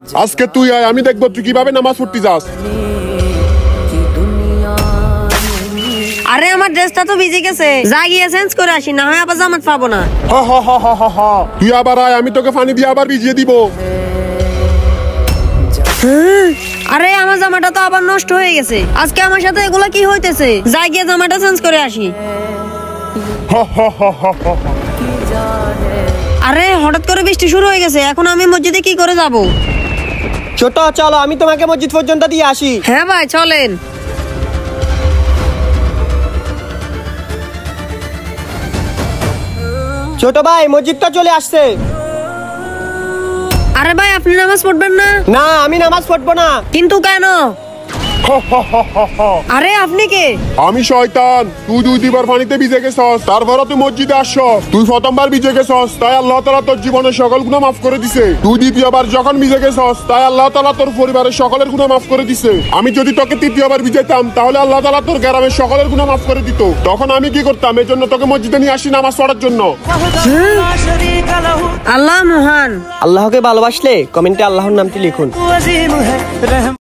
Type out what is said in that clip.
আজকে তুই আয়, আমি দেখবো তুই কিভাবে নামাজ পড়তে যাস। আরে আমার ড্রেসটা তো ভিজে গেছে, যা গিয়ে চেঞ্জ করে আসি, না হয় আবার জামাত পাবো না। তুই আবার আয়, আমি তোকে পানি দিয়ে আবার ভিজিয়ে দিব। আরে আমার জামাটা তো আবার নষ্ট হয়ে গেছে, আজকে আমার সাথে এগুলা কি হইতেছে? যা গিয়ে জামাটা চেঞ্জ করে আসি। আরে হঠাৎ করে বৃষ্টি শুরু হয়ে গেছে, এখন আমি মসজিদে কি করে যাব? ছোট চলো, আমি তোমাকে মসজিদ পর্যন্ত দিয়ে আসি। হ্যাঁ ভাই চলেন। ছোট ভাই, মসজিদটা চলে আসছে। আরে ভাই আপনি নামাজ পড়বেন না? না, আমি নামাজ পড়বো না। কিন্তু কেন? আরে আপনি কে? আমি শয়তান। তুই 2বার পানিতে ভিজে গেছস, তারপরে তুই মসজিদে আসছস। তুই প্রথমবার ভিজে গেছস, তাই আল্লাহ তাআলা তোর জীবনের সকল গুনাহ মাফ করে দিছে। তুই দ্বিতীয়বার যখন ভিজে গেছস, তাই আল্লাহ তাআলা তোর পরিবারের সকলের গুনাহ মাফ করে দিছে। আমি যদি তোকে তৃতীয়বার ভিজাইতাম, তাহলে আল্লাহ তাআলা তোর গ্রামের সকলের গুনাহ মাফ করে দিত। তখন আমি কি করতাম? এই জন্য তোকে মসজিদে নিয়ে আসি নামাজ পড়ার জন্য। আল্লাহ মহান। আল্লাহকে ভালোবাসলে কমেন্টে আল্লাহর নামটি লিখুন।